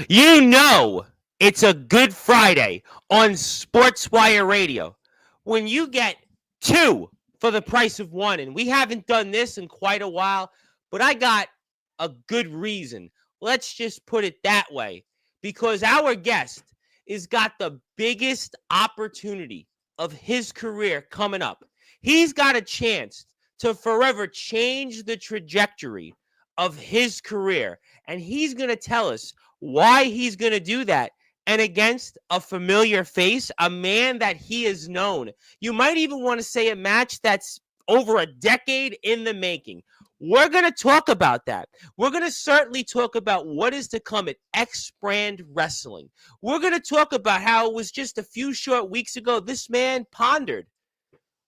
You know it's a good Friday on Sportswire Radio when you get two for the price of one. And we haven't done this in quite a while, but I got a good reason. Let's just put it that way. Because our guest has got the biggest opportunity of his career coming up. He's got a chance to forever change the trajectory of his career. And he's going to tell us why he's going to do that. And against a familiar face, a man that he has known. You might even want to say a match that's over a decade in the making. We're going to talk about that. We're going to certainly talk about what is to come at X Brand Wrestling. We're going to talk about how it was just a few short weeks ago this man pondered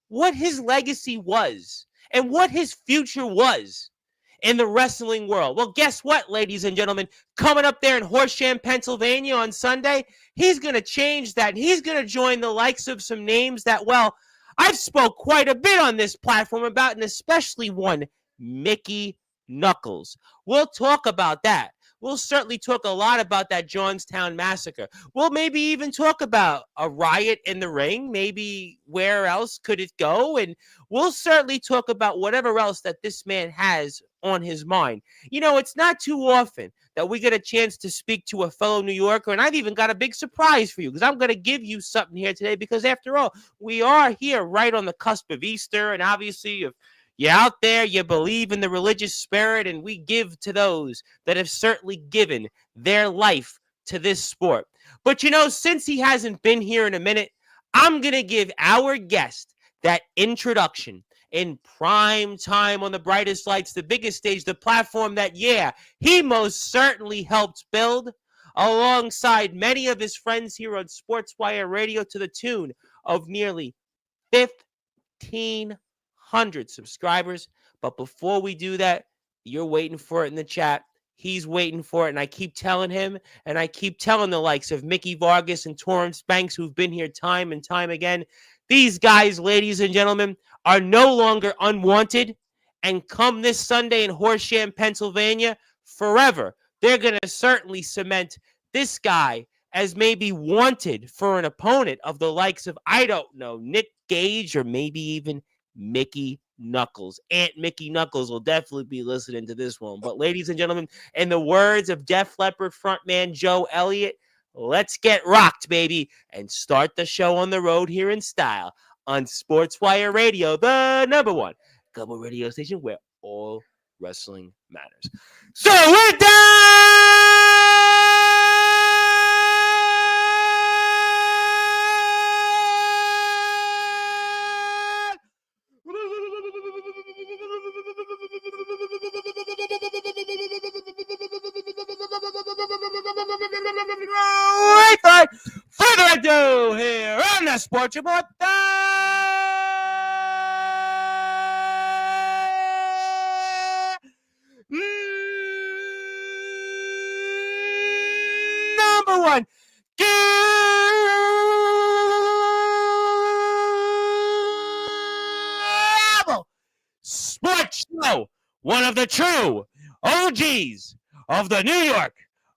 what his legacy was and what his future was in the wrestling world. Well, guess what, ladies and gentlemen? Coming up there in Horsham, Pennsylvania on Sunday, he's going to change that. He's going to join the likes of some names that, well, I've spoke quite a bit on this platform about, and especially one, Mickey Knuckles. We'll talk about that. We'll certainly talk a lot about that Johnstown massacre. We'll maybe even talk about a riot in the ring. Maybe where else could it go? And we'll certainly talk about whatever else that this man has on his mind. You know, it's not too often that we get a chance to speak to a fellow New Yorker, and I've even got a big surprise for you because I'm going to give you something here today because, after all, we are here right on the cusp of Easter, and obviously, if you're out there, you believe in the religious spirit, and we give to those that have certainly given their life to this sport. But, you know, since he hasn't been here in a minute, I'm going to give our guest that introduction in prime time on the brightest lights, the biggest stage, the platform that, yeah, he most certainly helped build alongside many of his friends here on Sportswire Radio to the tune of nearly 1,500 subscribers. But before we do that, you're waiting for it in the chat. He's waiting for it, and I keep telling him, and I keep telling the likes of Mickey Vargas and Torrance Banks, who've been here time and time again, these guys, ladies and gentlemen, are no longer unwanted. And come this Sunday in Horsham, Pennsylvania, forever, they're going to certainly cement this guy as maybe wanted for an opponent of the likes of, I don't know, Nick Gage or maybe even Mickey Knuckles. Aunt Mickey Knuckles will definitely be listening to this one. But ladies and gentlemen, in the words of Def Leppard frontman Joe Elliott, let's get rocked, baby, and start the show on the road here in style on Sportswire Radio, the number one global radio station where all wrestling matters. So we're without further ado, here on the Sports Report, number one cable sports show, one of the true OGs of the New York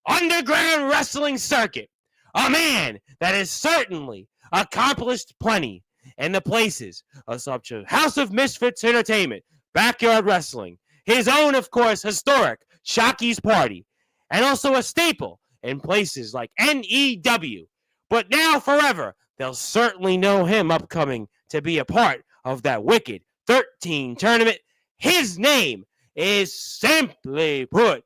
underground wrestling circuit, a man that has certainly accomplished plenty in the places of such a House of Misfits Entertainment, Backyard Wrestling, his own, of course, historic Shocky's Party, and also a staple in places like NEW. But now forever, they'll certainly know him upcoming to be a part of that wicked 13 tournament. His name is, simply put,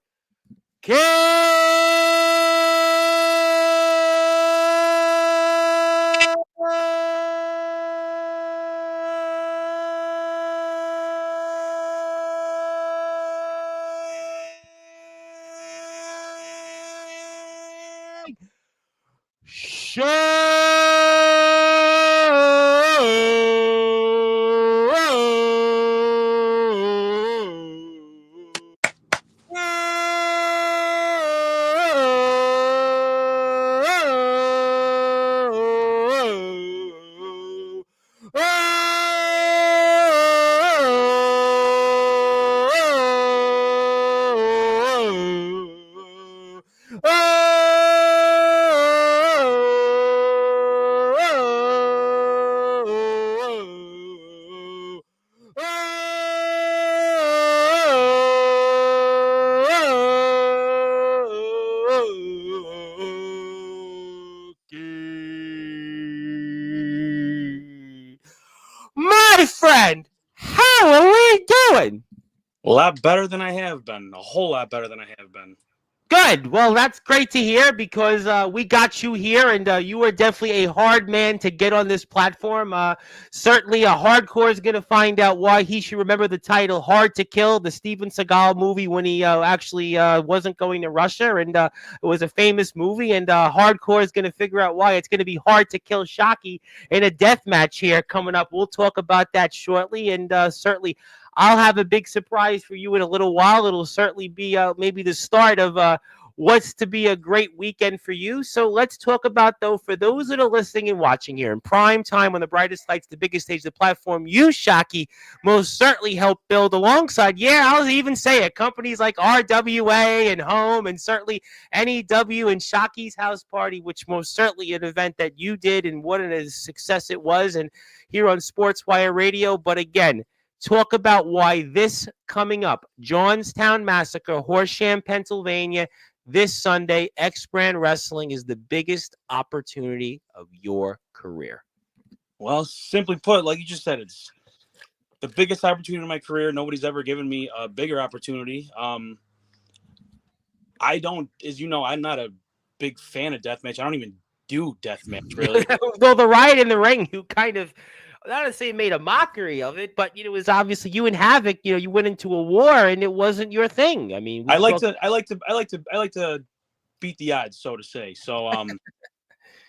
doing? A lot better than I have been. A whole lot better than I have been. Good. Well, that's great to hear because we got you here, and you are definitely a hard man to get on this platform. Certainly, a hardcore is going to find out why he should remember the title "Hard to Kill," the Steven Seagal movie when he actually wasn't going to Russia, and it was a famous movie. And hardcore is going to figure out why it's going to be hard to kill Shockey in a death match here coming up. We'll talk about that shortly, and certainly. I'll have a big surprise for you in a little while. It'll certainly be maybe the start of what's to be a great weekend for you. So let's talk about, though, for those that are listening and watching here in prime time on the brightest lights, the biggest stage, the platform, you, Shockey, most certainly helped build alongside. Yeah, I'll even say it. Companies like RWA and Home and certainly NEW and Shockey's House Party, which most certainly an event that you did and what a success it was. And here on Sportswire Radio. But again, talk about why this coming up, Johnstown Massacre, Horsham, Pennsylvania, this Sunday, X-Brand Wrestling is the biggest opportunity of your career. Well, simply put, like you just said, it's the biggest opportunity in my career. Nobody's ever given me a bigger opportunity. I don't, as you know, I'm not a big fan of deathmatch. I don't even do deathmatch, really. Well, the Riot in the Ring, you kind of, not to say made a mockery of it, but it was obviously you and Havoc. You went into a war, and it wasn't your thing. I mean, I like to beat the odds, so to say. So,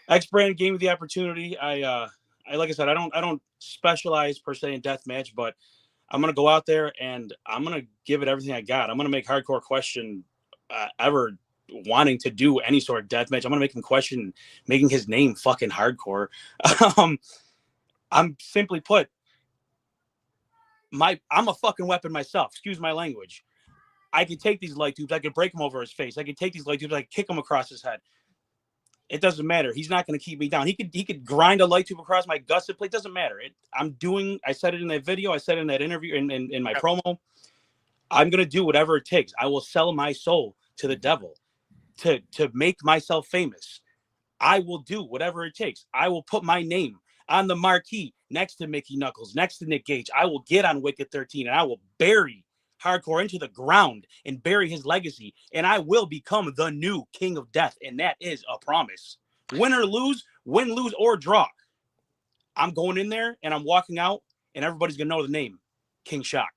X-Brand gave me the opportunity. I like I said, I don't specialize per se in deathmatch, but I'm gonna go out there and I'm gonna give it everything I got. I'm gonna make Hardcore question ever wanting to do any sort of deathmatch. I'm gonna make him question making his name fucking Hardcore. I'm simply put, I'm a fucking weapon myself. Excuse my language. I could take these light tubes. I could break him over his face. I could take these light tubes. I could kick him across his head. It doesn't matter. He's not going to keep me down. He could grind a light tube across my gusset plate. It doesn't matter. I said it in that video. I said it in that interview, in my promo. I'm going to do whatever it takes. I will sell my soul to the devil to make myself famous. I will do whatever it takes. I will put my name on the marquee next to Mickey Knuckles, next to Nick Gage. I will get on Wicked 13 and I will bury Hardcore into the ground and bury his legacy. And I will become the new King of Death. And that is a promise. Win or lose, win, lose, or draw. I'm going in there and I'm walking out and everybody's going to know the name, King Shock.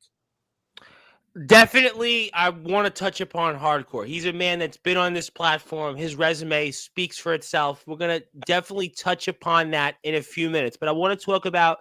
Definitely, I want to touch upon Hardcore. He's a man that's been on this platform. His resume speaks for itself. We're going to definitely touch upon that in a few minutes. But I want to talk about,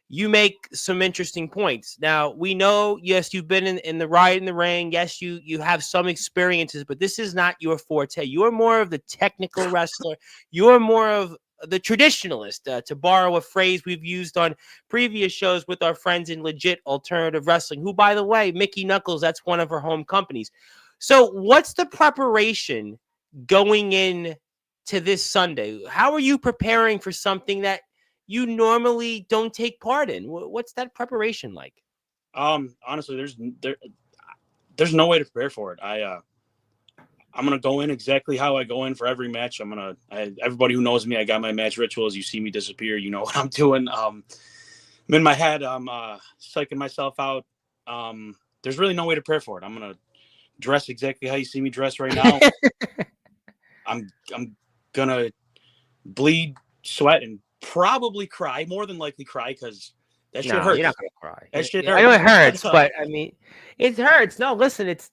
you make some interesting points. Now, we know, yes, you've been in the Riot in the Ring. Yes, you have some experiences, but this is not your forte. You're more of the technical wrestler. You're more of the traditionalist, to borrow a phrase we've used on previous shows with our friends in Legit Alternative Wrestling, who, by the way, Mickey Knuckles, that's one of her home companies. So what's the preparation going in to this Sunday? How are you preparing for something that you normally don't take part in? What's that preparation like? Honestly, there's no way to prepare for it. I'm going to go in exactly how I go in for every match. Everybody who knows me, I got my match rituals. You see me disappear, you know what I'm doing. I'm in my head. I'm psyching myself out. There's really no way to prepare for it. I'm going to dress exactly how you see me dress right now. I'm going to bleed, sweat, and probably cry, more than likely cry, because that shit hurts. You're not gonna cry. That shit hurts. I know it hurts, but I mean, it hurts. No, listen, it's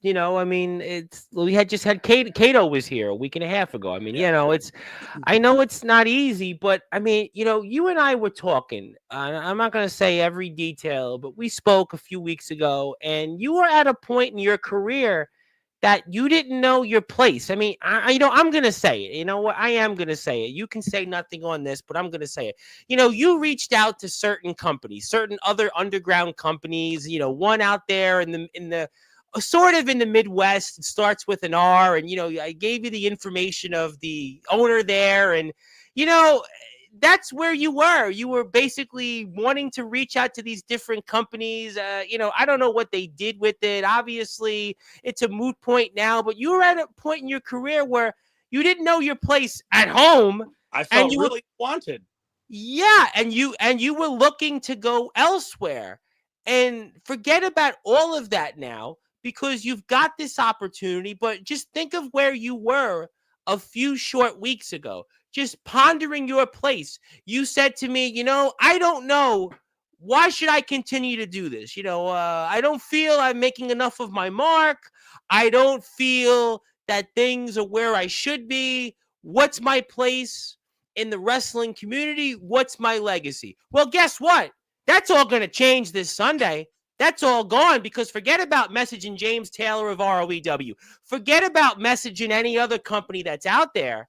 we had Kato was here a week and a half ago. I mean, I know it's not easy, but I mean, you and I were talking. I'm not gonna say every detail, but we spoke a few weeks ago, and you were at a point in your career that you didn't know your place. I mean, I'm going to say it. You know what? I am going to say it. You can say nothing on this, but I'm going to say it. You reached out to certain companies, certain other underground companies, one out there in the sort of in the Midwest. It starts with an R, and, I gave you the information of the owner there, and, that's where you were. You were basically wanting to reach out to these different companies. I don't know what they did with it. Obviously, it's a moot point now, but you were at a point in your career where you didn't know your place at home. I felt really wanted. Yeah, and you were looking to go elsewhere. And forget about all of that now because you've got this opportunity. But just think of where you were a few short weeks ago, just pondering your place. You said to me, I don't know. Why should I continue to do this? I don't feel I'm making enough of my mark. I don't feel that things are where I should be. What's my place in the wrestling community? What's my legacy? Well, guess what? That's all going to change this Sunday. That's all gone because forget about messaging James Taylor of ROEW. Forget about messaging any other company that's out there.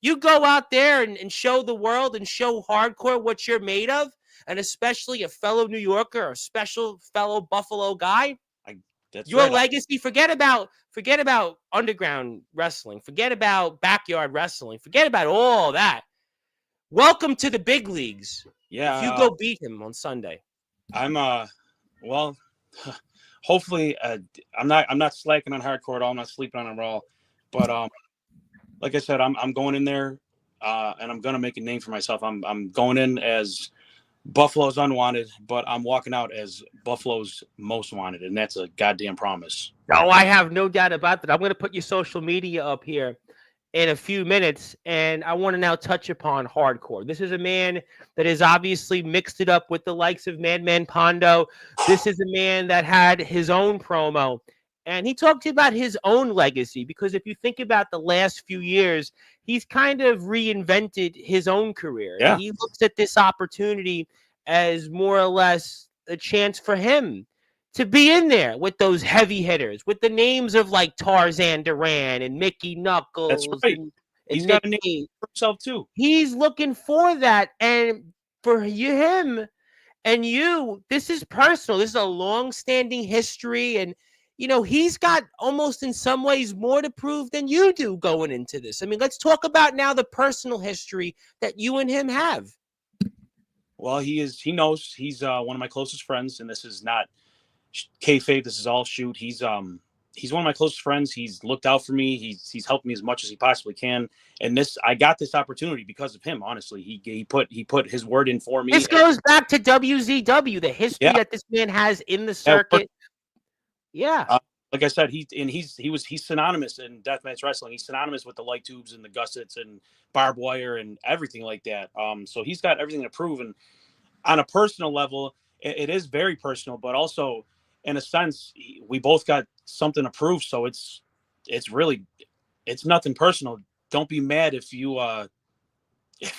You go out there and show the world and show hardcore what you're made of, and especially a fellow New Yorker, a special fellow Buffalo guy. That's your right. legacy. Forget about underground wrestling. Forget about backyard wrestling. Forget about all that. Welcome to the big leagues. Yeah. If you go beat him on Sunday. I'm well, hopefully I'm not slacking on hardcore at all. I'm not sleeping on it at all. But like I said, I'm going in there and I'm gonna make a name for myself. I'm going in as Buffalo's unwanted, but I'm walking out as Buffalo's most wanted, and that's a goddamn promise. Oh, I have no doubt about that. I'm going to put your social media up here in a few minutes, and I want to now touch upon hardcore. This is a man that has obviously mixed it up with the likes of Madman Pondo. This is a man that had his own promo, and he talked about his own legacy, because if you think about the last few years, he's kind of reinvented his own career. Yeah. He looks at this opportunity as more or less a chance for him to be in there with those heavy hitters, with the names of like Tarzan Duran and Mickey Knuckles. That's right. He's got a name for himself too. He's looking for that. And for him and you, this is personal. This is a long-standing history. And, he's got almost in some ways more to prove than you do going into this. I mean, let's talk about now the personal history that you and him have. Well, he knows he's one of my closest friends, and this is not kayfabe. This is all shoot. He's one of my closest friends. He's looked out for me. He's helped me as much as he possibly can. And I got this opportunity because of him. Honestly, he put his word in for me. This goes back to WZW, the history that this man has in the circuit. Yeah. Like I said, he's synonymous in deathmatch wrestling. He's synonymous with the light tubes and the gussets and barbed wire and everything like that. So he's got everything to prove. And on a personal level, it is very personal, but also in a sense, we both got something to prove. So it's nothing personal. Don't be mad if you're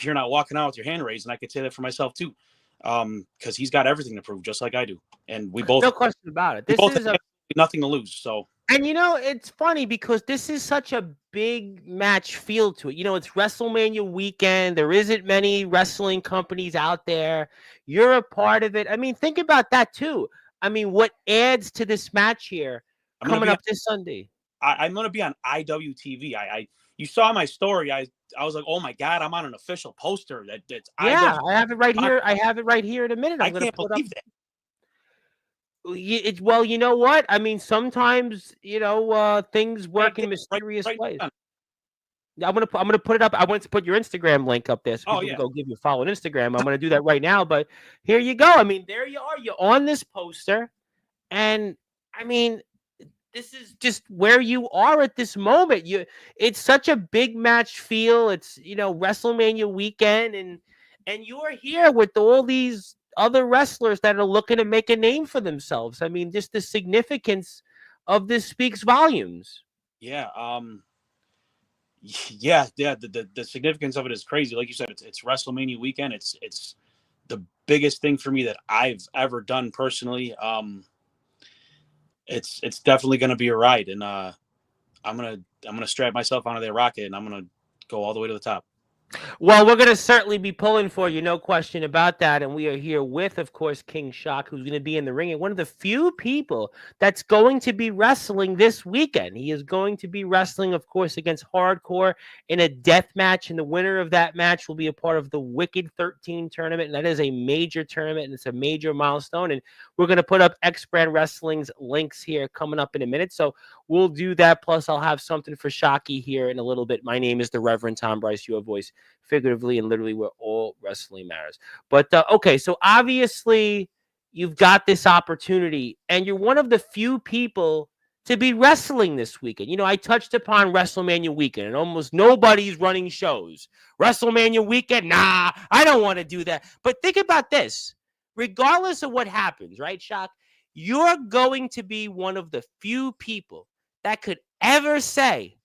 not walking out with your hand raised. And I could say that for myself too, because he's got everything to prove, just like I do. And we both, no question about it. This is nothing to lose. So, and it's funny because this is such a big match feel to it. It's WrestleMania weekend. There isn't many wrestling companies out there. You're a part of it. I mean, think about that too. I mean, what adds to this match here coming up this Sunday? I'm going to be on IWTV. You saw my story. I was like, oh my God, I'm on an official poster. That's I have it right here. I have it right here in a minute. I can't believe that. Well, you know what? I mean, sometimes things work in mysterious ways. I'm gonna put it up. I want to put your Instagram link up there so people can go give you a follow on Instagram. I'm gonna do that right now. But here you go. I mean, there you are. You're on this poster, and I mean, this is just where you are at this moment. It's such a big match feel. It's WrestleMania weekend, and you are here with all these other wrestlers that are looking to make a name for themselves. I mean, just the significance of this speaks volumes. Yeah. The significance of it is crazy. Like you said, it's WrestleMania weekend. It's the biggest thing for me that I've ever done personally. It's definitely going to be a ride, and I'm gonna strap myself onto that rocket, and I'm gonna go all the way to the top. Well, we're going to certainly be pulling for you, no question about that. And we are here with, of course, King Shock, who's going to be in the ring. And one of the few people that's going to be wrestling this weekend. He is going to be wrestling, of course, against Hardcore in a death match. And the winner of that match will be a part of the Wicked 13 tournament. And that is a major tournament, and it's a major milestone. And we're going to put up X Brand Wrestling's links here coming up in a minute. So we'll do that. Plus, I'll have something for Shocky here in a little bit. My name is the Reverend Tom Bryce, your voice, figuratively and literally, where all wrestling matters. But okay, so obviously you've got this opportunity, and you're one of the few people to be wrestling this weekend. I touched upon WrestleMania weekend, and almost nobody's running shows. WrestleMania weekend, nah, I don't want to do that. But think about this. Regardless of what happens, right, Shock? You're going to be one of the few people that could ever say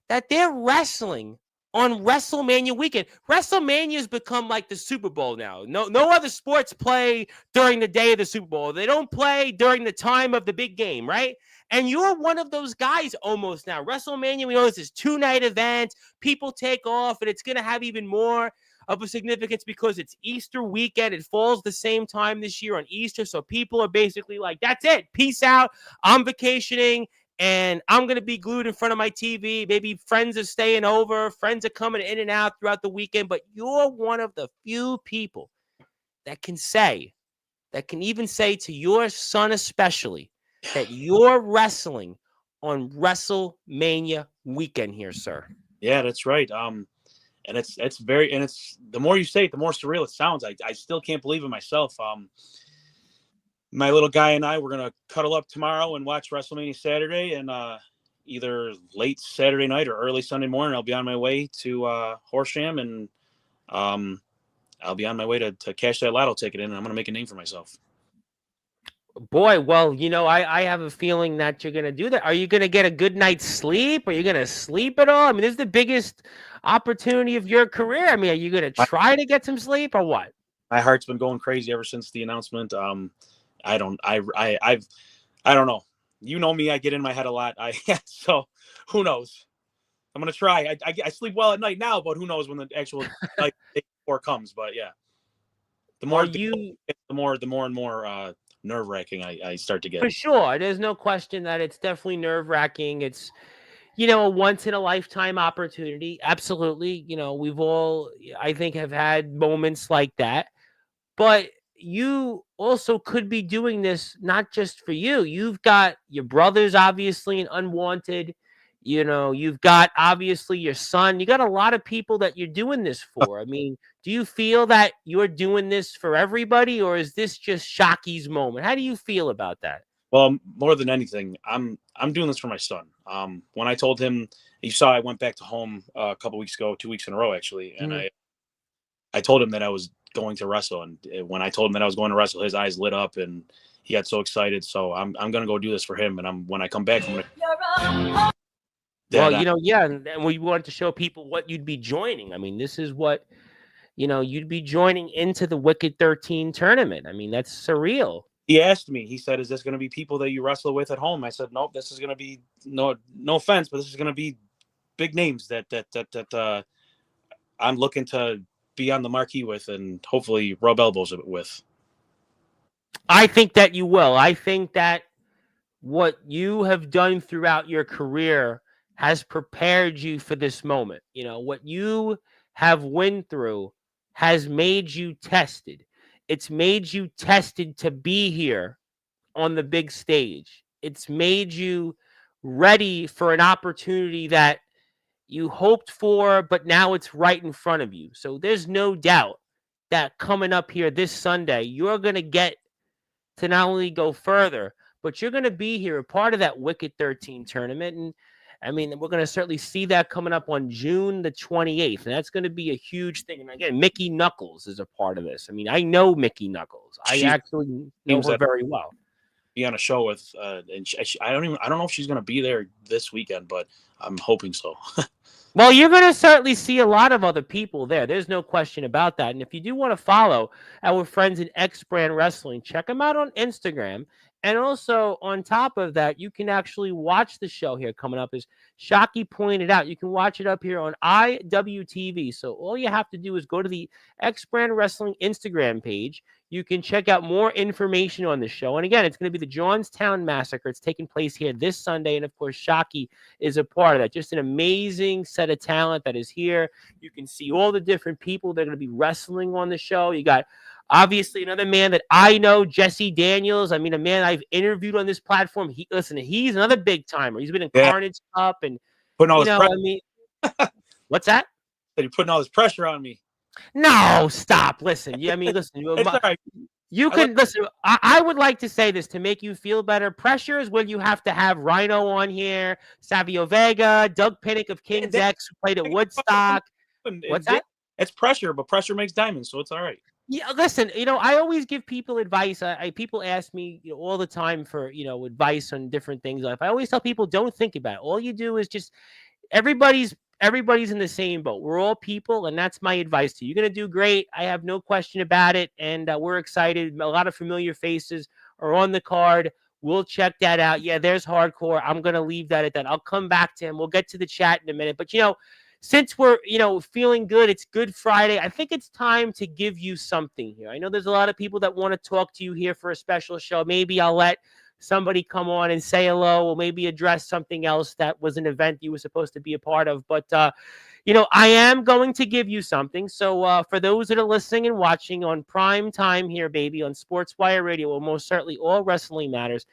that they're wrestling on WrestleMania weekend. WrestleMania has become like the Super Bowl now. No other sports play during the day of the Super Bowl. They don't play during the time of the big game, right? And you're one of those guys almost now. WrestleMania, we know it's this 2-night event. People take off, and it's going to have even more of a significance because it's Easter weekend. It falls the same time this year on Easter. So people are basically like, that's it. Peace out. I'm vacationing. And I'm going to be glued in front of my TV. Maybe friends are staying over. Friends are coming in and out throughout the weekend. But you're one of the few people that can even say to your son especially, that you're wrestling on WrestleMania weekend here, sir. Yeah, that's right. And it's the more you say it, the more surreal it sounds. I still can't believe it myself. My little guy and I, we're going to cuddle up tomorrow and watch WrestleMania Saturday, and either late Saturday night or early Sunday morning, I'll be on my way to Horsham, and I'll be on my way to cash that lotto ticket in, and I'm going to make a name for myself. Boy, well, I have a feeling that you're going to do that. Are you going to get a good night's sleep? Are you going to sleep at all? I mean, this is the biggest opportunity of your career. I mean, are you going to try to get some sleep or what? My heart's been going crazy ever since the announcement. I don't know. You know me, I get in my head a lot. So who knows? I'm going to try. I sleep well at night now, but who knows when the actual night before comes. But yeah, the more and more nerve-wracking I start to get. For sure. There's no question that it's definitely nerve-wracking. It's, a once-in-a-lifetime opportunity. Absolutely. We've all, I think, have had moments like that. But you also could be doing this not just for you. You've got your brothers, obviously, and unwanted. You've got obviously your son. You got a lot of people that you're doing this for. I mean, do you feel that you're doing this for everybody, or is this just Shocky's moment? How do you feel about that? Well, more than anything, I'm doing this for my son. When I told him, you saw I went back to home a couple weeks ago, 2 weeks in a row actually, and I told him that I was going to wrestle, and when I told him that I was going to wrestle, his eyes lit up and he got so excited. So I'm going to go do this for him, and when I come back, I'm going to. And we wanted to show people what you'd be joining. I mean, this is what you'd be joining into the Wicked 13 tournament. I mean, that's surreal. He asked me. He said, "Is this going to be people that you wrestle with at home?" I said, "Nope. This is going to be no offense, but this is going to be big names that I'm looking to be on the marquee with, and hopefully rub elbows with." I think that you will. I think that what you have done throughout your career has prepared you for this moment. What you have went through has made you tested. It's made you tested to be here on the big stage. It's made you ready for an opportunity that you hoped for, but now it's right in front of you. So there's no doubt that coming up here this Sunday, you're going to get to not only go further, but you're going to be here, a part of that Wicked 13 tournament. And I mean, we're going to certainly see that coming up on June the 28th. And that's going to be a huge thing. And again, Mickey Knuckles is a part of this. I mean, I know Mickey Knuckles. I actually know her very well. Be on a show with, and I don't know if she's going to be there this weekend, but I'm hoping so. Well, you're going to certainly see a lot of other people there. There's no question about that. And if you do want to follow our friends in X Brand Wrestling, check them out on Instagram. And also, on top of that, you can actually watch the show here coming up. As Shocky pointed out, you can watch it up here on IWTV. So all you have to do is go to the X Brand Wrestling Instagram page. You can check out more information on the show. And again, it's going to be the Johnstown Massacre. It's taking place here this Sunday. And of course, Shocky is a part of that. Just an amazing set of talent that is here. You can see all the different people that are going to be wrestling on the show. You got obviously another man that I know, Jesse Daniels. I mean, a man I've interviewed on this platform. He's another big timer. He's been in Carnage Cup and putting all this pressure. I mean, what's that? You're putting all this pressure on me. No, stop. Listen. Yeah, I mean, listen. It's all right. You I like. can listen. I would like to say this to make you feel better. Pressure is when you have to have Rhino on here, Savio Vega, Doug Pinnick of Yeah, King's X, who played at come Woodstock. on, What's that? it's pressure, but pressure makes diamonds, so it's all right. Yeah, listen, I always give people advice. People ask me all the time for, advice on different things in life. I always tell people, don't think about it. All you do is just everybody's in the same boat. We're all people, and that's my advice to you. You're gonna do great. I have no question about it, and we're excited. A lot of familiar faces are on the card. We'll check that out. Yeah, there's hardcore. I'm gonna leave that at that. I'll come back to him. We'll get to the chat in a minute, but since we're feeling good, it's Good Friday. I think it's time to give you something here. I know there's a lot of people that want to talk to you here for a special show. Maybe I'll let somebody come on and say hello, or maybe address something else that was an event you were supposed to be a part of. But I am going to give you something. So for those that are listening and watching on prime time here, baby, on Sportswire Radio, well, most certainly all wrestling matters.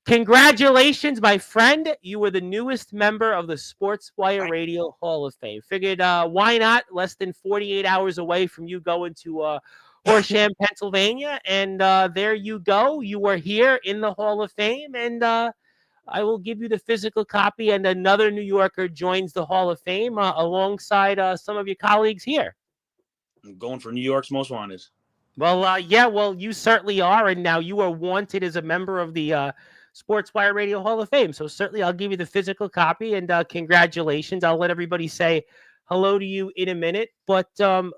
Congratulations, my friend. You were the newest member of the Sportswire Radio Hall of Fame. Figured, why not? Less than 48 hours away from you going to Horsham, Pennsylvania. And there you go. You were here in the Hall of Fame. And I will give you the physical copy. And another New Yorker joins the Hall of Fame alongside some of your colleagues here. I'm going for New York's Most Wanted. Well, you certainly are. And now you are wanted as a member of the Sportswire Radio Hall of Fame. So certainly I'll give you the physical copy, and congratulations. I'll let everybody say hello to you in a minute. But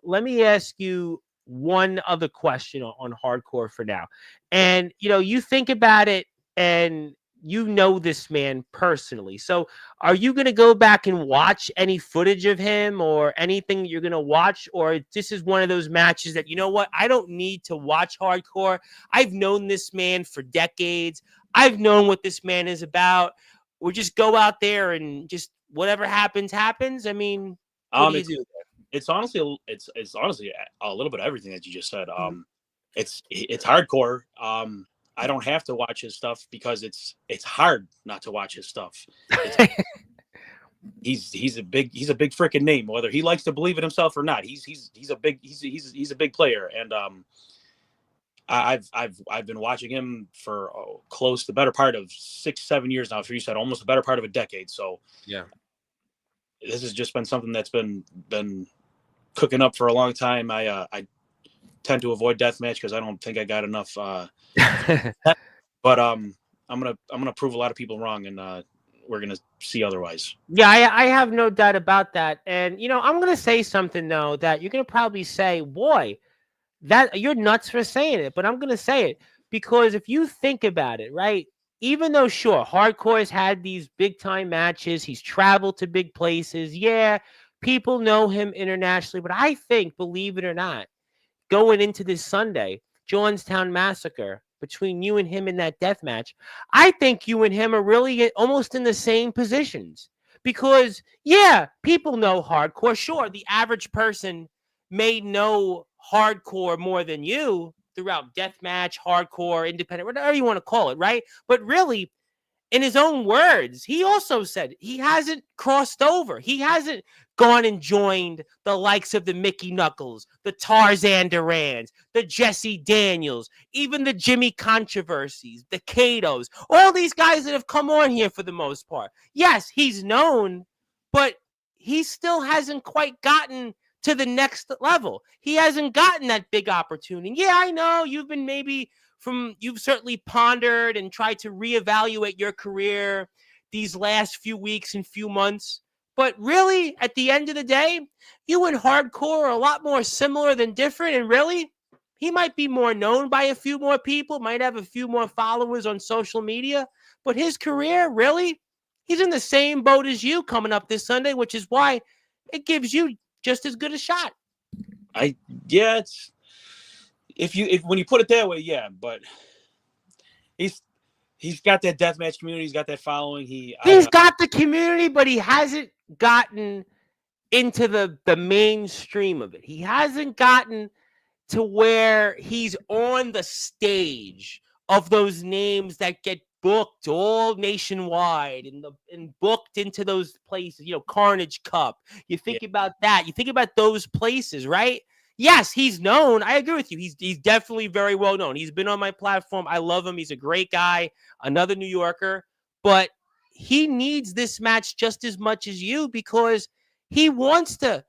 let me ask you one other question on hardcore for now. And, you think about it, and you know this man personally. So are you going to go back and watch any footage of him or anything you're going to watch? Or this is one of those matches that, I don't need to watch hardcore. I've known this man for decades. I've known what this man is about. Or just go out there and just whatever happens, happens. I mean, what do you do? It's honestly a little bit of everything that you just said. It's hardcore. I don't have to watch his stuff because it's hard not to watch his stuff. He's a big freaking name, whether he likes to believe it himself or not. He's a big player, and I've been watching him for close the better part of 6-7 years now. For you said almost the better part of a decade. So yeah, this has just been something that's been cooking up for a long time. I tend to avoid deathmatch because I don't think I got enough. But I'm gonna prove a lot of people wrong, and we're gonna see otherwise. Yeah, I have no doubt about that. And I'm gonna say something though that you're gonna probably say, "Boy, that you're nuts for saying it," but I'm gonna say it because if you think about it, right? Even though sure, Hardcore has had these big time matches, he's traveled to big places. Yeah, people know him internationally, but I think, believe it or not, going into this Sunday, Johnstown Massacre, between you and him in that death match, I think you and him are really almost in the same positions. Because, yeah, people know Hardcore. Sure, the average person may know Hardcore more than you throughout deathmatch, hardcore, independent, whatever you want to call it, right? But really, in his own words, he also said he hasn't crossed over. He hasn't gone and joined the likes of the Mickey Knuckles, the Tarzan Durans, the Jesse Daniels, even the Jimmy Controversies, the Katos, all these guys that have come on here for the most part. Yes, he's known, but he still hasn't quite gotten to the next level. He hasn't gotten that big opportunity. Yeah, I know you've certainly pondered and tried to reevaluate your career these last few weeks and few months. But really, at the end of the day, you and Hardcore are a lot more similar than different. And really, he might be more known by a few more people, might have a few more followers on social media. But his career, really, he's in the same boat as you coming up this Sunday, which is why it gives you just as good a shot. It's when you put it that way, yeah, but he's got that deathmatch community, he's got that following. He's got the community, but he hasn't gotten into the mainstream of it. He hasn't gotten to where he's on the stage of those names that get booked all nationwide and booked into those places, Carnage Cup. You think about that. You think about those places, right? Yes, he's known. I agree with you. He's definitely very well known. He's been on my platform. I love him. He's a great guy, another New Yorker. But he needs this match just as much as you because he wants to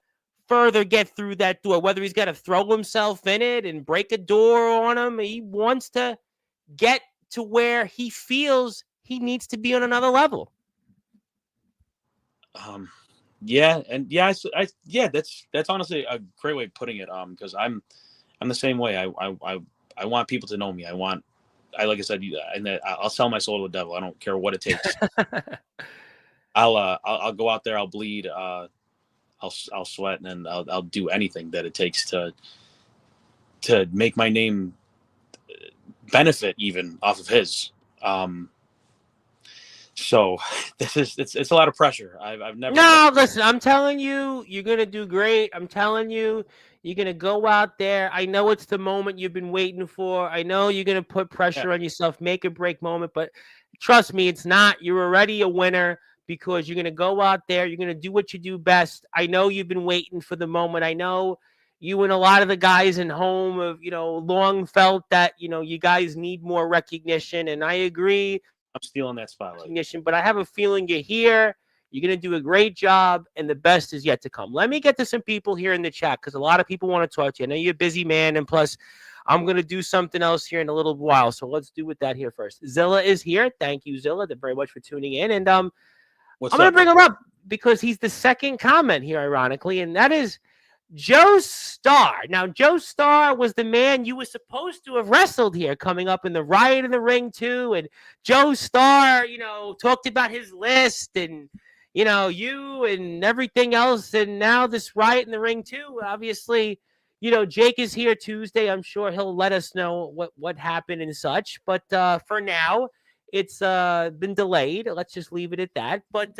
further get through that door, whether he's got to throw himself in it and break a door on him. He wants to get to where he feels he needs to be on another level. Yeah, and yeah, that's honestly a great way of putting it. Because I'm the same way. I want people to know me. Like I said, and I'll sell my soul to the devil. I don't care what it takes. I'll go out there. I'll bleed. I'll sweat, and I'll do anything that it takes to make my name benefit even off of his. So it's a lot of pressure. I've never. No, listen, I'm telling you, you're going to do great. I'm telling you, you're going to go out there. I know it's the moment you've been waiting for. I know you're going to put pressure on yourself, make a break moment, but trust me, it's not. You're already a winner because you're going to go out there. You're going to do what you do best. I know you've been waiting for the moment. I know you and a lot of the guys in home have, long felt that, you guys need more recognition. And I agree. I'm stealing that spotlight. But I have a feeling you're here. You're going to do a great job, and the best is yet to come. Let me get to some people here in the chat because a lot of people want to talk to you. I know you're a busy man, and plus, I'm going to do something else here in a little while. So let's do with that here first. Zilla is here. Thank you, Zilla, very much for tuning in. And I'm going to bring him up because he's the second comment here, ironically, and that is Joe Starr. Now, Joe Starr was the man you were supposed to have wrestled here coming up in the Riot in the Ring, too. And Joe Starr, talked about his list and, you and everything else. And now this Riot in the Ring, too. Obviously, Jake is here Tuesday. I'm sure he'll let us know what happened and such. But for now, it's been delayed. Let's just leave it at that. But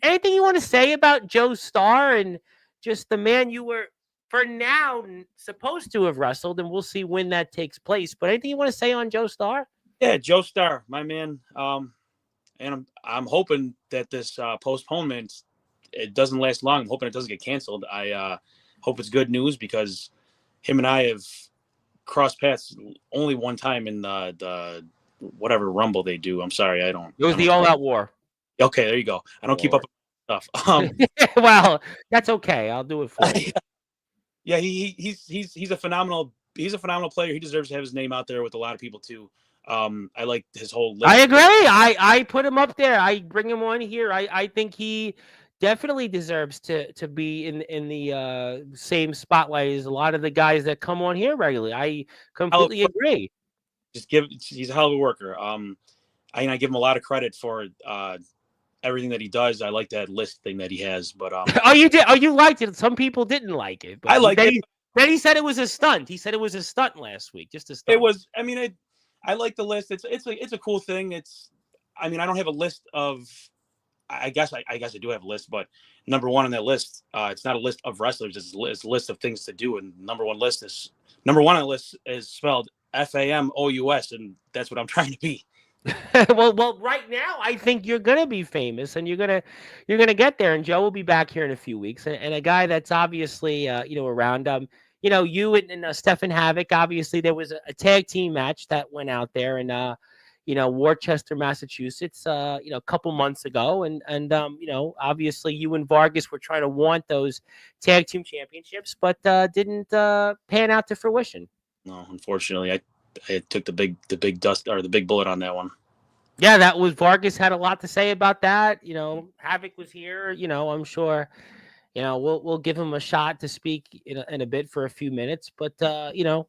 anything you want to say about Joe Starr and just the man you were, for now, supposed to have wrestled, and we'll see when that takes place. But anything you want to say on Joe Starr? Yeah, Joe Starr, my man. And I'm hoping that this postponement, it doesn't last long. I'm hoping it doesn't get canceled. I hope it's good news because him and I have crossed paths only one time in the whatever Rumble they do. I'm sorry, I don't. It was the All Out War. Okay, there you go. I don't keep up with stuff. Well, that's okay. I'll do it for you. Yeah, he's a phenomenal player. He deserves to have his name out there with a lot of people too. I like his whole list. I agree. I put him up there. I bring him on here. I think he definitely deserves to be in the same spotlight as a lot of the guys that come on here regularly. I completely agree. He's a hell of a worker. I give him a lot of credit for everything that he does. I like that list thing that he has, but oh, you did? Oh, you liked it. Some people didn't like it. But I liked it. Then he said it was a stunt. He said it was a stunt last week, just a stunt. It was. I mean, I like the list. It's a cool thing. I don't have a list of. I guess I do have a list, but number one on that list, it's not a list of wrestlers. It's a list of things to do, and number one on the list is spelled FAMOUS, and that's what I'm trying to be. well, right now I think you're gonna be famous, and you're gonna get there. And Joe will be back here in a few weeks, and a guy that's obviously around. You and Stephen Havoc. Obviously, there was a tag team match that went out there in Worcester, Massachusetts. A couple months ago, and obviously you and Vargas were trying to want those tag team championships, but didn't pan out to fruition. No, unfortunately, I took the big dust or the big bullet on that one. Yeah, that was Vargas had a lot to say about that. Havoc was here. I'm sure. We'll give him a shot to speak in a bit for a few minutes. But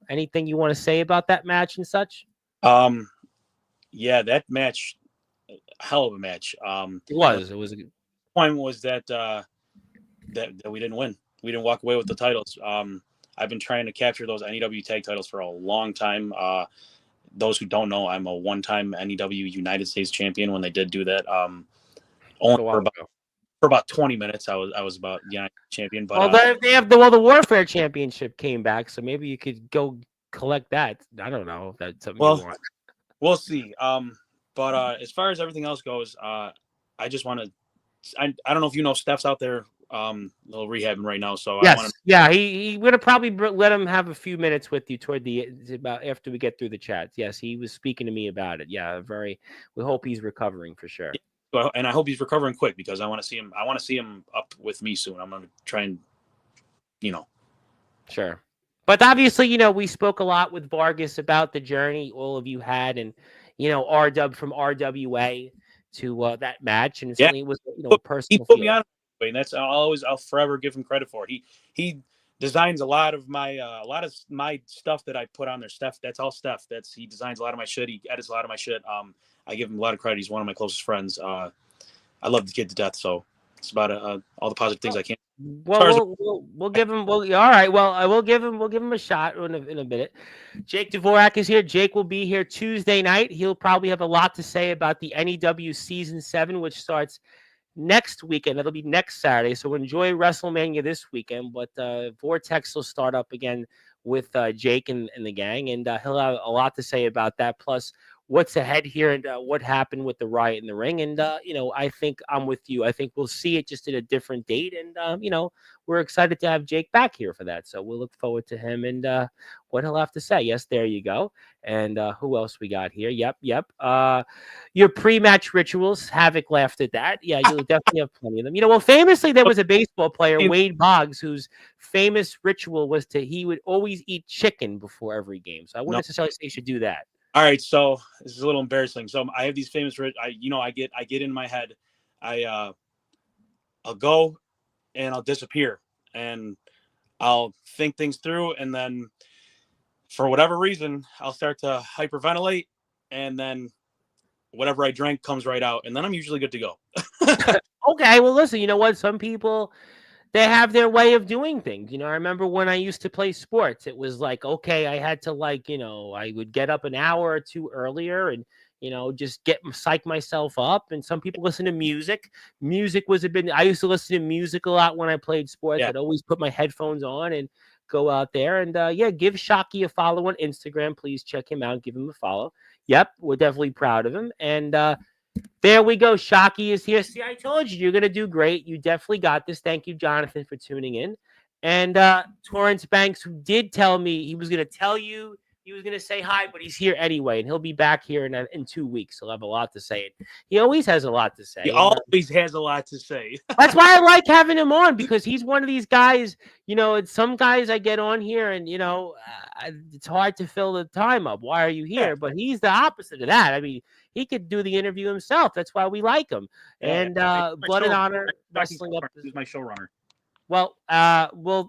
anything you want to say about that match and such? Yeah, that match, hell of a match. It was a good point. Was that we didn't win? We didn't walk away with the titles. I've been trying to capture those NEW tag titles for a long time. Those who don't know, I'm a one-time NEW United States champion. When they did do that, only for about 20 minutes, I was about United champion. But they have the Warfare Championship came back, so maybe you could go collect that. I don't know if that's something you want. We'll see. But as far as everything else goes, I just want to. I don't know if Steph's out there little rehabbing right now. So I want Yes. Yeah. He would have probably let him have a few minutes with you toward the about after we get through the chats. Yes, he was speaking to me about it. Yeah. We hope he's recovering for sure. and I hope he's recovering quick because I want to see him. I want to see him up with me soon. I'm going to try and, Sure. But obviously, we spoke a lot with Vargas about the journey all of you had, and RW from RWA to that match, and yeah. certainly it was He a personal put me feel. on, and that's I'll forever give him credit for. He designs a lot of my stuff that I put on there. Steph, that's all Steph. He designs a lot of my shit. He edits a lot of my shit. I give him a lot of credit. He's one of my closest friends. I love the kid to death. So it's about all the positive things I can. Well, we'll give him. All right. Well, we'll give him a shot in a minute. Jake Dvorak is here. Jake will be here Tuesday night. He'll probably have a lot to say about the NEW Season 7, which starts next weekend. It'll be next Saturday. So enjoy WrestleMania this weekend. But Vortex will start up again with Jake and the gang, and he'll have a lot to say about that. Plus, what's ahead here and what happened with the riot in the ring. And, I think I'm with you. I think we'll see it just at a different date. And, we're excited to have Jake back here for that. So we'll look forward to him and what he'll have to say. Yes, there you go. And who else we got here? Yep. Your pre-match rituals. Havoc laughed at that. Yeah, you'll definitely have plenty of them. Well, famously, there was a baseball player, Wade Boggs, whose famous ritual was he would always eat chicken before every game. So I wouldn't necessarily say you should do that. All right, so this is a little embarrassing. So I have these famous. I get in my head. I'll go and I'll disappear and I'll think things through, and then for whatever reason I'll start to hyperventilate, and then whatever I drank comes right out, and then I'm usually good to go. Okay, well, listen. You know what? Some people, they have their way of doing things. I remember when I used to play sports, it was like, okay, I had to I would get up an hour or two earlier and, just psych myself up. And some people listen to music. Music was I used to listen to music a lot when I played sports. Yeah. I'd always put my headphones on and go out there and, give Shockey a follow on Instagram. Please check him out. Give him a follow. Yep. We're definitely proud of him. And, there we go. Shockey is here. See, I told you, you're going to do great. You definitely got this. Thank you, Jonathan, for tuning in. And Torrance Banks, who did tell me he was going to tell you, he was going to say hi, but he's here anyway. And he'll be back here in 2 weeks. He'll have a lot to say. He always has a lot to say. He always has a lot to say. That's why I like having him on, because he's one of these guys, some guys I get on here and, it's hard to fill the time up. Why are you here? Yeah. But he's the opposite of that. I mean, he could do the interview himself. That's why we like him. Yeah, and Blood and Honor Wrestling up. He's my showrunner. Well,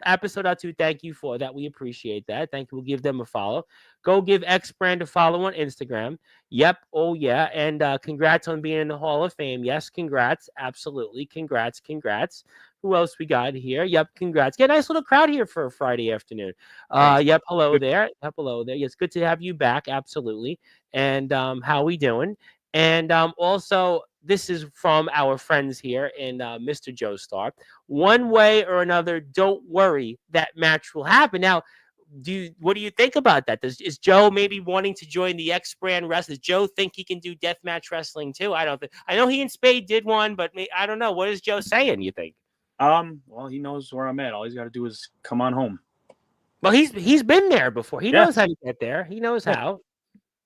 episode 2, thank you for that. We appreciate that. Thank you. We'll give them a follow. Go give X Brand a follow on Instagram. Yep. Oh, yeah. And congrats on being in the Hall of Fame. Yes, congrats. Absolutely. Congrats. Who else we got here? Yep, congrats. Get a nice little crowd here for a Friday afternoon. Yep, hello there. Yes, good to have you back. Absolutely. And how we doing? And also, this is from our friends here in Mr. Joe Star. One way or another, don't worry, that match will happen. Now, what do you think about that? Is Joe maybe wanting to join the X Brand wrestling? Does Joe think he can do deathmatch wrestling too? I don't think. I know he and Spade did one, but I don't know. What is Joe saying, you think? Well, he knows where I'm at. All he's got to do is come on home. Well, he's been there before. He knows how to get there. He knows how.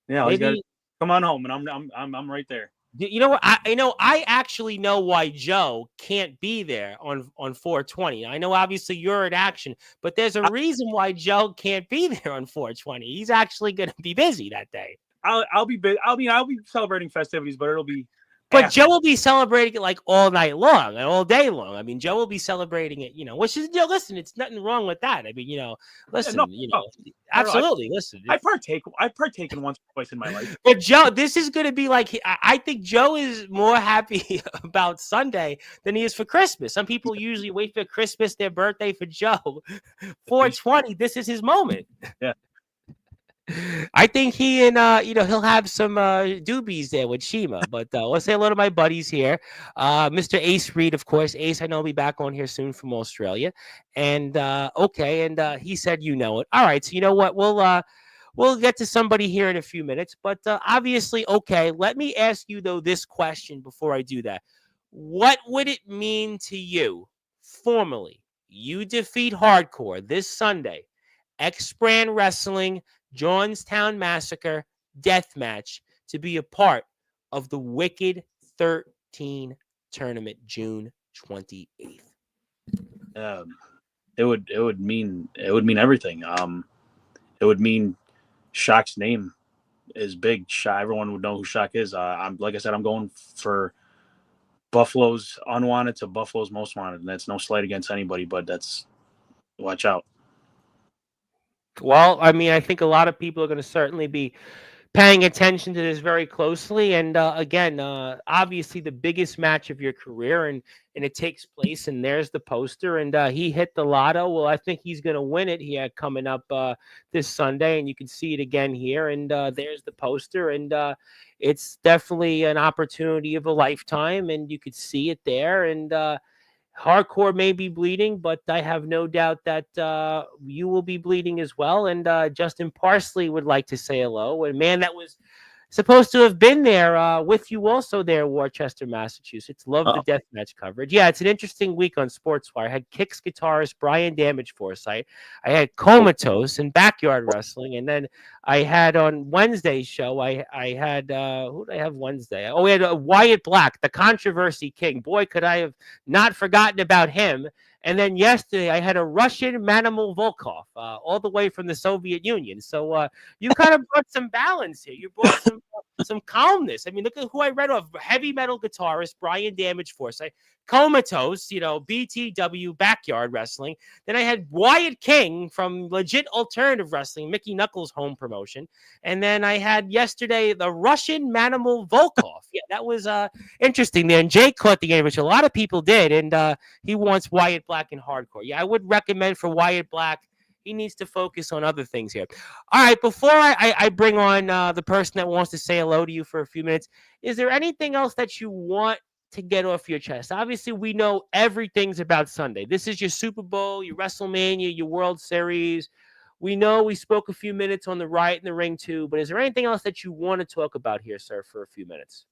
Yeah, maybe he's got to come on home, and I'm right there. You know what? I actually know why Joe can't be there on 420. I know obviously you're at Action, but there's a reason why Joe can't be there on 420. He's actually going to be busy that day. I'll be busy. I'll be celebrating festivities, but it'll be. But Joe will be celebrating it like all night long and all day long. I mean, Joe will be celebrating it, which is, listen, it's nothing wrong with that. I mean, listen, absolutely. Listen, I've partaken once or twice in my life. But Joe, this is going to be like, I think Joe is more happy about Sunday than he is for Christmas. Some people usually wait for Christmas, their birthday. For Joe, 420, this is his moment. Yeah. I think he and he'll have some doobies there with Shima. But let's say hello to my buddies here. Mr. Ace Reed, of course. Ace, I know will be back on here soon from Australia. And okay, and he said it. All right, so you know what? We'll get to somebody here in a few minutes. But obviously, okay, let me ask you though this question before I do that. What would it mean to you formally you defeat Hardcore this Sunday, X-Brand Wrestling, Johnstown Massacre, Death Match, to be a part of the Wicked 13 tournament, June 28th. It would mean everything. It would mean Shock's name is big. Everyone would know who Shock is. I'm like I said, I'm going for Buffalo's unwanted to Buffalo's most wanted, and that's no slight against anybody, but that's watch out. Well, I mean, I think a lot of people are going to certainly be paying attention to this very closely. And again, obviously the biggest match of your career, and it takes place. And there's the poster. And he hit the lotto. Well, I think he's going to win it here coming up this Sunday, and you can see it again here. And there's the poster, and it's definitely an opportunity of a lifetime. And you could see it there. And Hardcore may be bleeding, but I have no doubt that you will be bleeding as well. And Justin Parsley would like to say hello. A man that was supposed to have been there with you also there in Worcester, Massachusetts. Love the deathmatch coverage. Yeah, it's an interesting week on Sportswire. I had Kicks guitarist Brian Damage Forsythe. I had Comatose and Backyard Wrestling. And then I had on Wednesday's show, I had, who did I have Wednesday? Oh, we had Wyatt Black, the Controversy King. Boy, could I have not forgotten about him. And then yesterday, I had a Russian Manimal Volkov, all the way from the Soviet Union. So you kind of brought some balance here. You brought some calmness. I mean, look at who I read off. Heavy metal guitarist Brian Damage Forsythe, Comatose, BTW Backyard Wrestling. Then I had Wyatt King from Legit Alternative Wrestling, Mickey Knuckles' home promotion. And then I had yesterday the Russian Manimal Volkov. Yeah, that was interesting there. And Jake caught the game, which a lot of people did. And he wants Wyatt Black in Hardcore. Yeah, I would recommend for Wyatt Black, he needs to focus on other things here. All right, before I bring on the person that wants to say hello to you for a few minutes, is there anything else that you want to get off your chest? Obviously, we know everything's about Sunday. This is your Super Bowl, your WrestleMania, your World Series. We know we spoke a few minutes on the Riot in the Ring too, but is there anything else that you want to talk about here, sir, for a few minutes?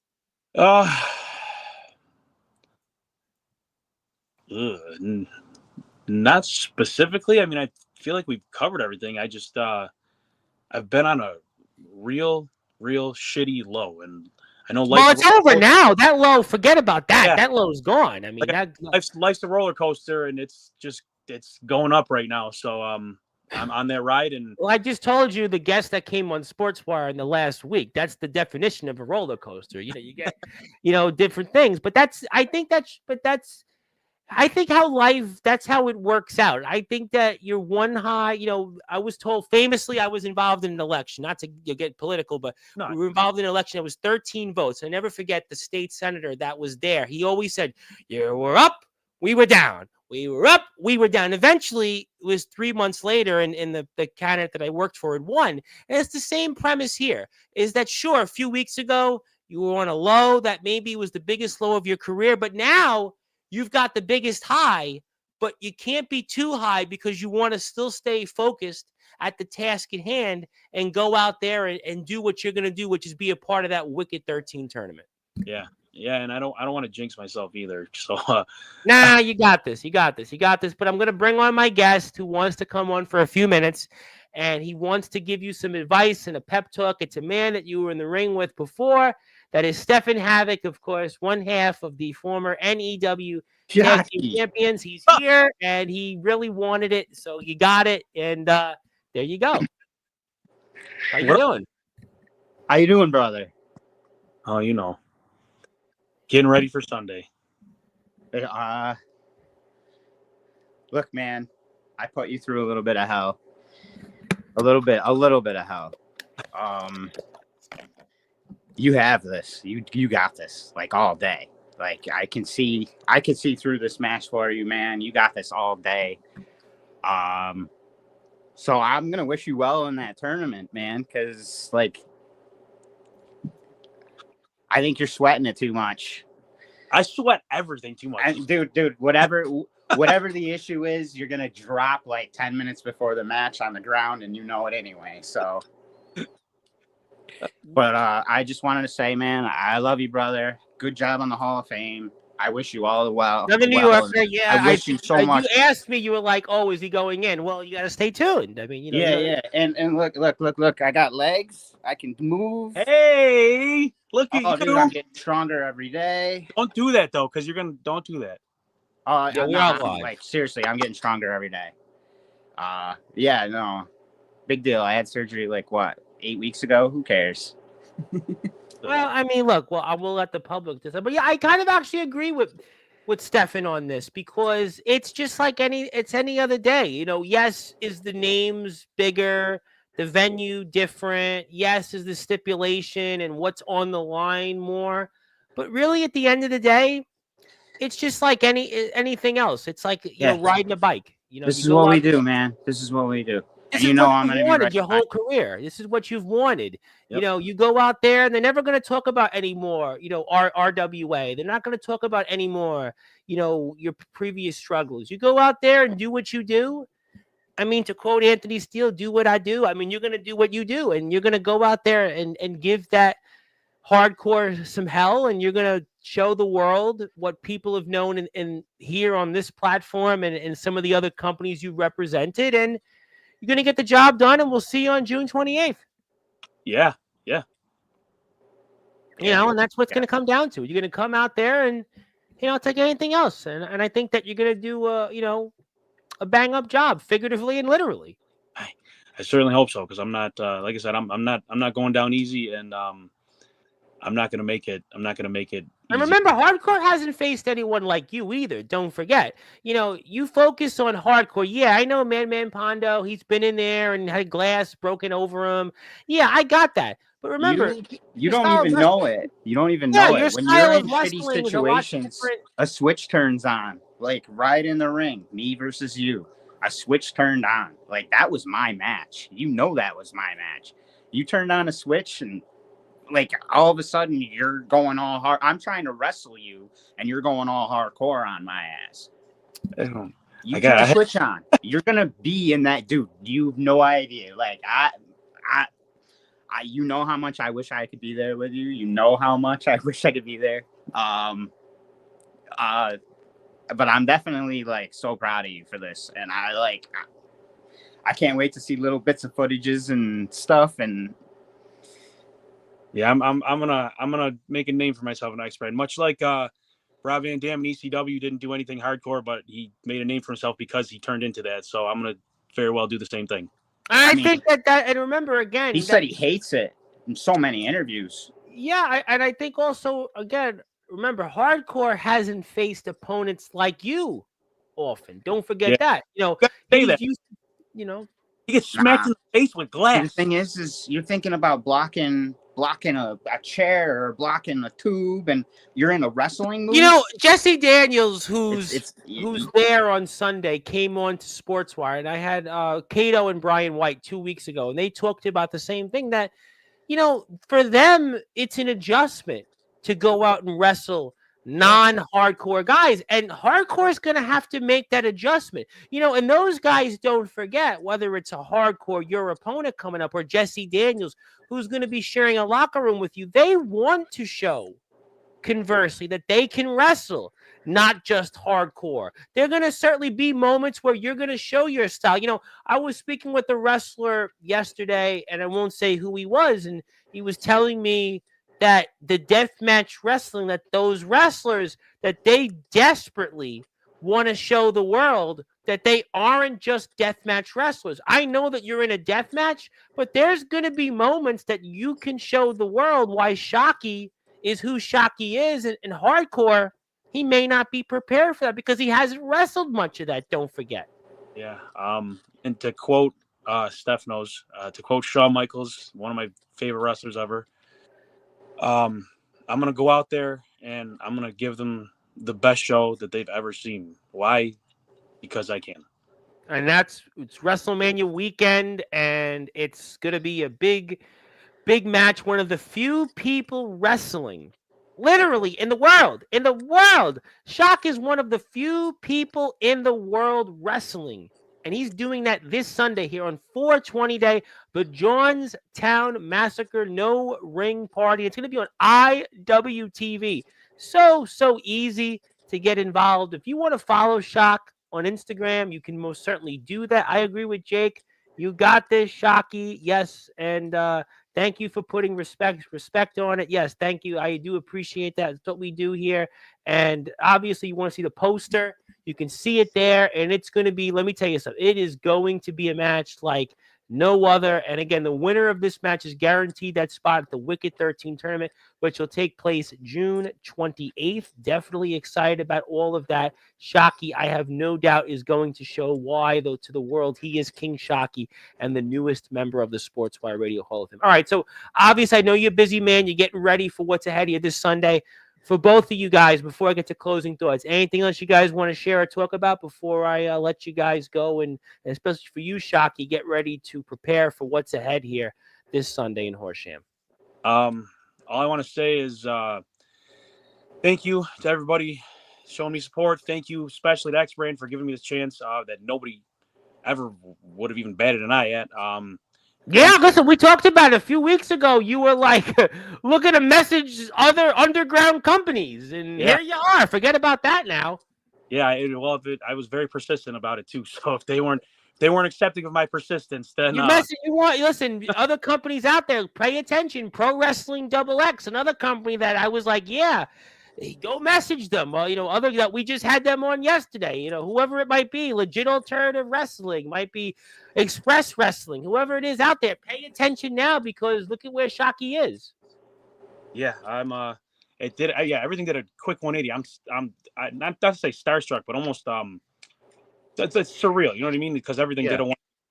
Not specifically. I mean, I feel like we've covered everything. I just I've been on a real shitty low, and I know well, it's over now. That low, forget about that. Yeah. That low's gone. I mean, life's a roller coaster, and it's going up right now. So I'm on that ride. And well, I just told you the guest that came on Sportswire in the last week. That's the definition of a roller coaster. You get different things, but I think that's how it works out. I think that you're one high, I was told famously I was involved in an election, not to get political, but we were involved in an election. It was 13 votes. I never forget the state senator that was there. He always said, you were up, we were down. We were up, we were down. Eventually, it was 3 months later, and the candidate that I worked for had won. And it's the same premise here, is that, sure, a few weeks ago, you were on a low that maybe was the biggest low of your career, but now you've got the biggest high, but you can't be too high because you want to still stay focused at the task at hand and go out there and do what you're going to do, which is be a part of that Wicked 13 tournament. Yeah, and I don't want to jinx myself either. So nah, you got this. But I'm going to bring on my guest who wants to come on for a few minutes, and he wants to give you some advice and a pep talk. It's a man that you were in the ring with before. That is Stephen Havoc, of course, one half of the former NEW Tag Team Champions. He's here, and he really wanted it, so you got it, and there you go. How you doing? How you doing, brother? Oh, getting ready for Sunday. Look, man, I put you through a little bit of hell. A little bit of hell. You have this. You got this, like, all day. Like, I can see through this match for you, man. You got this all day. So I'm gonna wish you well in that tournament, man, because, like, I think you're sweating it too much. I sweat everything too much. Dude, whatever the issue is, you're gonna drop like 10 minutes before the match on the ground, and you know it anyway. So, but I just wanted to say, man, I love you, brother. Good job on the Hall of Fame. I wish you all the well. Another New well, Yorker, yeah. I wish you so much. You asked me, you were like, "Oh, is he going in?" Well, you got to stay tuned. I mean, you know. Yeah. And look. I got legs. I can move. Hey, look at you. Dude, I'm getting stronger every day. Don't do that though, because don't do that. Yeah, we're all live. Like seriously, I'm getting stronger every day. Yeah, no, big deal. I had surgery like what 8 weeks ago. Who cares? Well, I mean, look. Well, I will let the public decide. But yeah, I kind of actually agree with Stefan on this because it's just like any other day. You know, yes, is the names bigger, the venue different? Yes, is the stipulation and what's on the line more? But really, at the end of the day, it's just like anything else. It's like you know, riding a bike. You know, this is what we do, man. This is what we do. This and is what I'm you gonna wanted be your whole career. This is what you've wanted. Yep. You know, you go out there and they're never going to talk about anymore, you know, RWA. They're not going to talk about anymore, you know, your previous struggles. You go out there and do what you do. I mean, to quote Anthony Steele, do what I do. I mean, you're going to do what you do and you're going to go out there and give that hardcore some hell and you're going to show the world what people have known in here on this platform and some of the other companies you represented. And you're going to get the job done, and we'll see you on June 28th. Yeah. You know, and that's what's going to come down to. You're going to come out there and, you know, it's like anything else. And I think that you're going to do, you know, a bang-up job, figuratively and literally. I certainly hope so, because I'm not, like I said, I'm not going down easy, and I'm not going to make it. I'm not going to make it. And remember, hardcore hasn't faced anyone like you either. Don't forget. You know, you focus on hardcore. Yeah, I know Man Pondo. He's been in there and had glass broken over him. Yeah, I got that. But remember, you don't even know it. You don't even know it. When you're in shitty situations, a switch turns on. Like right in the ring, me versus you. A switch turned on. Like that was my match. You know that was my match. You turned on a switch and like all of a sudden you're going all hard. I'm trying to wrestle you and you're going all hardcore on my ass. You turn the switch on. You're gonna be in that, dude. You have no idea. Like I you know how much I wish I could be there with you. You know how much I wish I could be there. But I'm definitely like so proud of you for this, and I can't wait to see little bits of footages and stuff. And yeah, I'm gonna make a name for myself in X Brand, much like Rob Van Dam and ECW didn't do anything hardcore, but he made a name for himself because he turned into that. So I'm gonna very well do the same thing. I think that and remember again, he said he hates it in so many interviews. Yeah, and I think also again, remember, hardcore hasn't faced opponents like you often. Don't forget that. You know, you know, he gets smacked in the face with glass. And the thing is you're thinking about blocking a chair or blocking a tube, and you're in a wrestling movie. You know, Jesse Daniels, who's there on Sunday, came on to Sportswire, and I had Cato and Brian White 2 weeks ago, and they talked about the same thing, that, you know, for them, it's an adjustment to go out and wrestle non-hardcore guys, and hardcore is going to have to make that adjustment, you know. And those guys, don't forget, whether it's a hardcore your opponent coming up or Jesse Daniels, who's going to be sharing a locker room with you, they want to show, conversely, that they can wrestle, not just hardcore. There are going to certainly be moments where you're going to show your style. You know, I was speaking with a wrestler yesterday, and I won't say who he was, and he was telling me that the deathmatch wrestling, that those wrestlers, that they desperately want to show the world that they aren't just deathmatch wrestlers. I know that you're in a deathmatch, but there's going to be moments that you can show the world why Shockey is who Shockey is. And in hardcore, he may not be prepared for that because he hasn't wrestled much of that. Don't forget. Yeah. And to quote Steph knows, to quote Shawn Michaels, one of my favorite wrestlers ever, I'm going to go out there and I'm going to give them the best show that they've ever seen. Why? Because I can. And it's WrestleMania weekend, and it's going to be a big match. One of the few people wrestling literally in the world. Shock is one of the few people in the world wrestling. And he's doing that this Sunday here on 420 Day, the Johnstown Massacre No Ring Party. It's going to be on IWTV. So easy to get involved. If you want to follow Shock on Instagram, you can most certainly do that. I agree with Jake. You got this, Shocky. Yes, and thank you for putting respect on it. Yes, thank you. I do appreciate that. It's what we do here. And obviously, you want to see the poster. You can see it there, and it's going to be. Let me tell you something. It is going to be a match like no other. And again, the winner of this match is guaranteed that spot at the Wicked 13 tournament, which will take place June 28th. Definitely excited about all of that. Shocky, I have no doubt, is going to show why, though, to the world he is King Shocky and the newest member of the Sportswire Radio Hall of Fame. All right, so obviously I know you're busy, man. You're getting ready for what's ahead of you this Sunday. For both of you guys, before I get to closing thoughts, anything else you guys want to share or talk about before I let you guys go? And especially for you, Shocky, get ready to prepare for what's ahead here this Sunday in Horsham. All I want to say is thank you to everybody showing me support. Thank you, especially to X-Brand, for giving me this chance that nobody ever would have even batted an eye at. Yeah, listen, we talked about it a few weeks ago. You were like, looking to message other underground companies, and here you are. Forget about that now. Yeah, I was very persistent about it too. So if they weren't accepting of my persistence, then listen, other companies out there, pay attention. Pro Wrestling XX, another company that I was like, yeah, go message them. Other that we just had them on yesterday. Whoever it might be, Legit Alternative Wrestling, might be Express Wrestling, whoever it is out there, pay attention now because look at where Shocky is. Yeah, everything did a quick 180. I'm not to say starstruck, but almost it's surreal. You know what I mean? Because everything did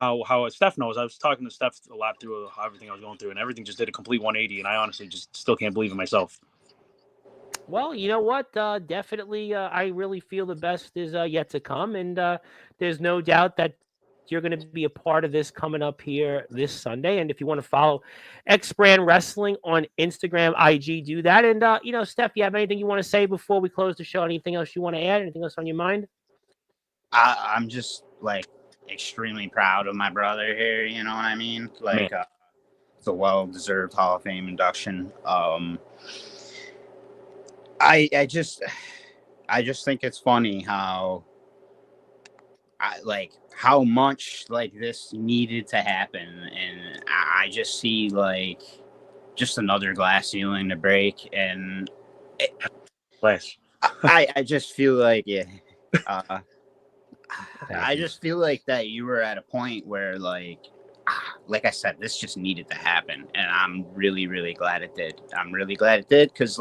how Steph knows. I was talking to Steph a lot through everything I was going through, and everything just did a complete 180. And I honestly just still can't believe it myself. Well, you know what? Definitely, I really feel the best is yet to come, and there's no doubt that you're going to be a part of this coming up here this Sunday. And if you want to follow X-Brand Wrestling on Instagram, IG, do that. And, Steph, you have anything you want to say before we close the show? Anything else you want to add? Anything else on your mind? I'm just, extremely proud of my brother here, you know what I mean? It's a well-deserved Hall of Fame induction. I just think it's funny how much this needed to happen, and I just see just another glass ceiling to break, and I just feel like I just feel like that you were at a point where like I said, this just needed to happen, and I'm really, really glad it did. I'm really glad it did because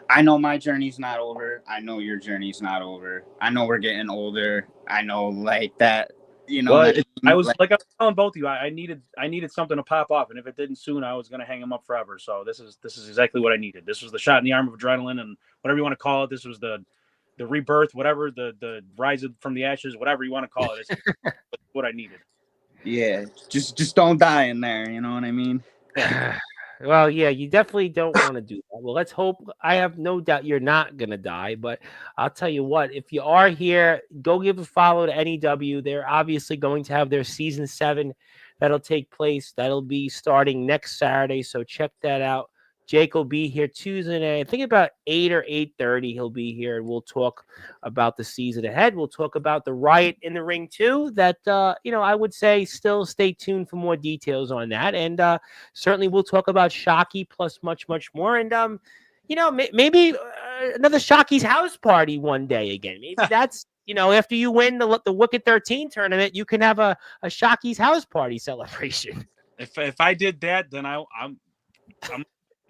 I know my journey's not over. I know your journey's not over. I know we're getting older. I know that, Well, I was telling both of you, I needed something to pop off, and if it didn't soon, I was going to hang him up forever. So this is exactly what I needed. This was the shot in the arm of adrenaline, and whatever you want to call it. This was the rebirth, whatever, the rise from the ashes, whatever you want to call it. It's what I needed. Yeah, just don't die in there. You know what I mean? Well, yeah, you definitely don't want to do that. Well, let's hope. I have no doubt you're not going to die, but I'll tell you what, if you are here, go give a follow to NEW. They're obviously going to have their season 7 that'll take place. That'll be starting next Saturday, so check that out. Jake will be here Tuesday night. I think about 8 or 8:30 he'll be here, and we'll talk about the season ahead. We'll talk about the riot in the ring too. That I would say still stay tuned for more details on that, and certainly we'll talk about Shocky plus much, much more. And maybe another Shocky's house party one day again. Maybe that's after you win the Wicked 13 tournament, you can have a Shocky's house party celebration. If I did that, then I'm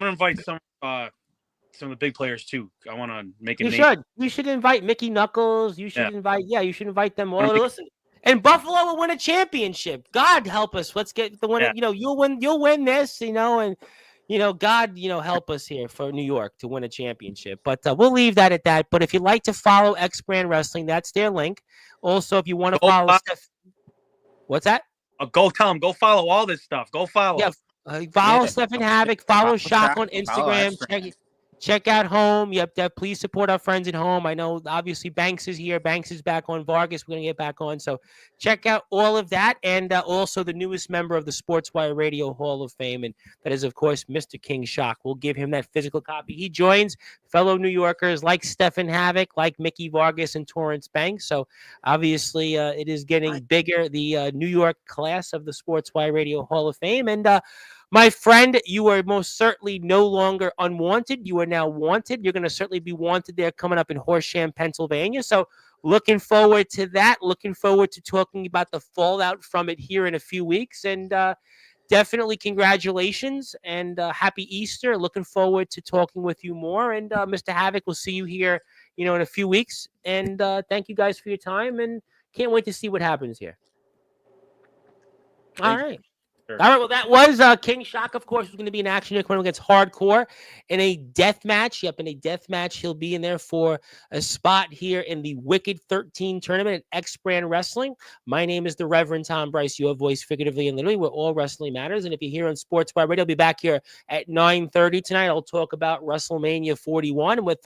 gonna invite some of the big players too. I want to make it. You should invite Mickey Knuckles. You should you should invite them all to listen. And Buffalo will win a championship. God help us. Let's get the winner. Yeah. You'll win this. And God, help us here for New York to win a championship. But we'll leave that at that. But if you'd like to follow X-Brand Wrestling, that's their link. Also, if you want to follow Steph, what's that? Go tell them. Go follow all this stuff. Go follow. Yeah. Follow Stephen Havoc. Follow Shock on Instagram. Check out Home. Yep, please support our friends at Home. I know, obviously, Banks is here. Banks is back on. Vargas, we're going to get back on. So check out all of that. And also the newest member of the Sportswire Radio Hall of Fame. And that is, of course, Mr. King Shock. We'll give him that physical copy. He joins fellow New Yorkers like Stephen Havoc, like Mickey Vargas and Torrance Banks. So obviously, it is getting bigger, the New York class of the Sportswire Radio Hall of Fame. And my friend, you are most certainly no longer unwanted. You are now wanted. You're going to certainly be wanted there coming up in Horsham, Pennsylvania. So looking forward to that. Looking forward to talking about the fallout from it here in a few weeks. And definitely congratulations and happy Easter. Looking forward to talking with you more. And Mr. Havoc, we'll see you here, in a few weeks. And thank you guys for your time. And can't wait to see what happens here. All right. All right, well, that was King Shock, of course, was going to be in action here coming against Hardcore in a death match. Yep, in a death match. He'll be in there for a spot here in the Wicked 13 tournament at X-Brand Wrestling. My name is the Reverend Tom Bryce, your voice figuratively and literally, where all wrestling matters. And if you're here on Sportswire Radio, I'll be back here at 9:30 tonight. I'll talk about WrestleMania 41 with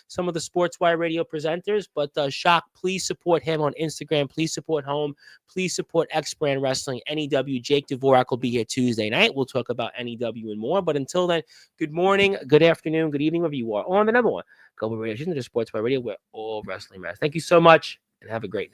some of the Sportswire Radio presenters. But Shock, please support him on Instagram. Please support Home. Please support X-Brand Wrestling, NEW. Jake Dvorak will be here Tuesday night. We'll talk about NEW and more. But until then, good morning, good afternoon, good evening, wherever you are on the number one global radio station, the Sportswire Radio, where all wrestling matters. Thank you so much, and have a great night.